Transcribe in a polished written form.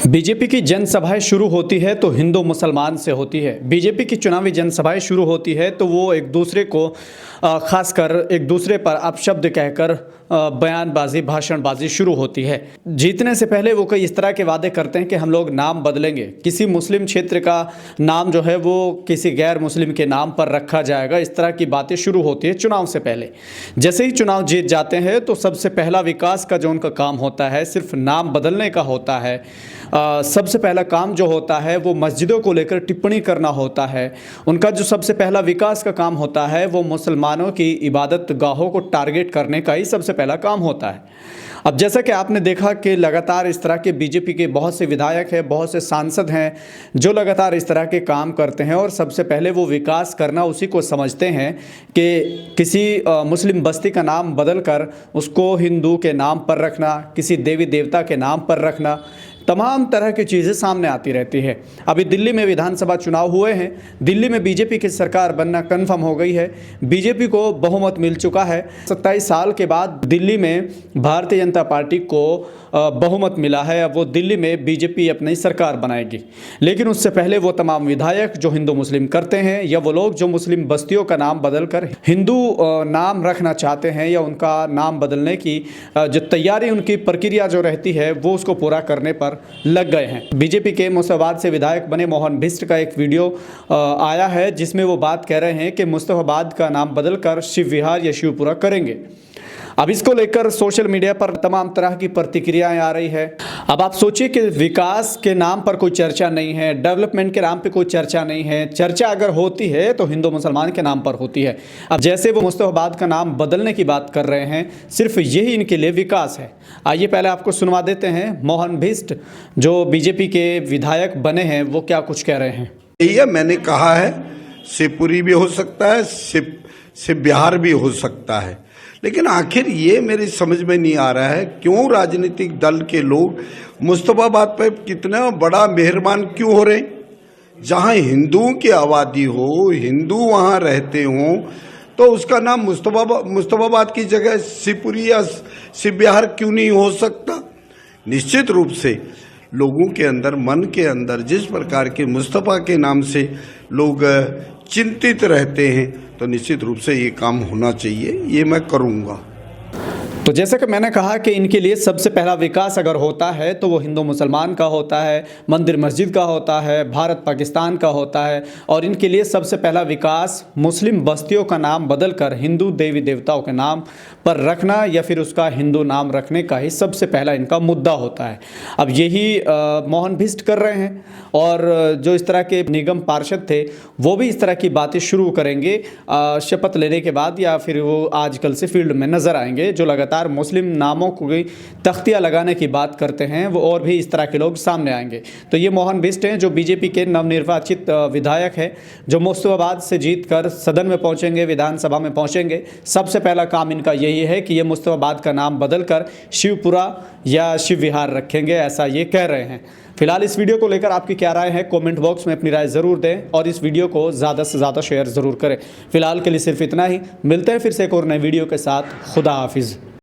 BJP की जनसभाएं शुरू होती है तो हिंदू मुसलमान से होती है। बीजेपी की चुनावी जनसभाएं शुरू होती है तो वो एक दूसरे को खासकर एक दूसरे पर अपशब्द कहकर बयानबाजी भाषणबाजी शुरू होती है। जीतने से पहले वो कई इस तरह के वादे करते हैं कि हम लोग नाम बदलेंगे, किसी मुस्लिम क्षेत्र का नाम जो है वो किसी गैर मुस्लिम के नाम पर रखा जाएगा। इस तरह की बातें शुरू होती है चुनाव से पहले। जैसे ही चुनाव जीत जाते हैं तो सबसे पहला विकास का जो उनका काम होता है सिर्फ नाम बदलने का होता है। सबसे पहला काम जो होता है वो मस्जिदों को लेकर टिप्पणी करना होता है। उनका जो सबसे पहला विकास का काम होता है वो मुसलमानों की इबादत गाहों को टारगेट करने का ही सबसे पहला काम होता है। अब जैसा कि आपने देखा कि लगातार इस तरह के बीजेपी के बहुत से विधायक हैं, बहुत से सांसद हैं जो लगातार इस तरह के काम करते हैं और सबसे पहले वो विकास करना उसी को समझते हैं कि किसी मुस्लिम बस्ती का नाम बदलकर उसको हिंदू के नाम पर रखना, किसी देवी देवता के नाम पर रखना, तमाम तरह की चीज़ें सामने आती रहती है। अभी दिल्ली में विधानसभा चुनाव हुए हैं, दिल्ली में बीजेपी की सरकार बनना कन्फर्म हो गई है। बीजेपी को बहुमत मिल चुका है। 27 साल के बाद दिल्ली में भारतीय जनता पार्टी को बहुमत मिला है। अब वो दिल्ली में बीजेपी अपनी सरकार बनाएगी। लेकिन उससे पहले वो तमाम विधायक जो हिंदू मुस्लिम करते हैं या वो लोग जो मुस्लिम बस्तियों का नाम बदलकर हिंदू नाम रखना चाहते हैं या उनका नाम बदलने की जो तैयारी, उनकी प्रक्रिया जो रहती है वो उसको पूरा करने पर लग गए हैं। बीजेपी के मुस्तफाबाद से विधायक बने मोहन बिष्ट का एक वीडियो आया है जिसमें वो बात कह रहे हैं कि मुस्तफाबाद का नाम बदलकर शिव विहार या शिवपुरा करेंगे। अब इसको लेकर सोशल मीडिया पर तमाम तरह की प्रतिक्रियाएं आ रही है। अब आप सोचिए कि विकास के नाम पर कोई चर्चा नहीं है, डेवलपमेंट के नाम पे कोई चर्चा नहीं है। चर्चा अगर होती है तो हिंदू मुसलमान के नाम पर होती है। अब जैसे वो मुस्तफाबाद का नाम बदलने की बात कर रहे हैं, सिर्फ यही इनके लिए विकास है। आइए पहले आपको सुनवा देते हैं मोहन बिष्ट जो बीजेपी के विधायक बने हैं वो क्या कुछ कह रहे हैं। यही मैंने कहा है, शिवपुरी भी हो सकता है, शिव विहार भी हो सकता है। लेकिन आखिर ये मेरी समझ में नहीं आ रहा है क्यों राजनीतिक दल के लोग मुस्तफाबाद पर कितना बड़ा मेहरबान क्यों हो रहे। जहां हिंदुओं की आबादी हो, हिंदू वहां रहते हों, तो उसका नाम मुस्तफाबाद की जगह शिवपुरी या शिव विहार क्यों नहीं हो सकता। निश्चित रूप से लोगों के अंदर, मन के अंदर जिस प्रकार के मुस्तफा के नाम से लोग चिंतित रहते हैं, तो निश्चित रूप से ये काम होना चाहिए। ये मैं करूँगा। तो जैसा कि मैंने कहा कि इनके लिए सबसे पहला विकास अगर होता है तो वो हिंदू मुसलमान का होता है, मंदिर मस्जिद का होता है, भारत पाकिस्तान का होता है। और इनके लिए सबसे पहला विकास मुस्लिम बस्तियों का नाम बदलकर हिंदू देवी देवताओं के नाम पर रखना या फिर उसका हिंदू नाम रखने का ही सबसे पहला इनका मुद्दा होता है। अब यही मोहन बिष्ट कर रहे हैं और जो इस तरह के निगम पार्षद थे वो भी इस तरह की बातें शुरू करेंगे शपथ लेने के बाद, या फिर वो आजकल से फील्ड में नजर आएंगे जो लगातार मुस्लिम नामों को तख्तियां लगाने की बात करते हैं। वो और भी इस तरह के लोग सामने आएंगे। तो ये मोहन बिष्ट हैं जो बीजेपी के नवनिर्वाचित विधायक हैं जो मुस्तफाबाद से जीतकर सदन में पहुंचेंगे, विधानसभा में पहुंचेंगे। सबसे पहला काम इनका यही है कि ये मुस्तफाबाद का नाम बदलकर शिवपुरा या शिव विहार रखेंगे, ऐसा ये कह रहे हैं। फिलहाल इस वीडियो को लेकर आपकी क्या राय है कमेंट बॉक्स में अपनी राय ज़रूर दें और इस वीडियो को ज़्यादा से ज़्यादा शेयर ज़रूर करें। फिलहाल के लिए सिर्फ इतना ही। मिलते हैं फिर से एक और नए वीडियो के साथ। खुदा हाफिज़।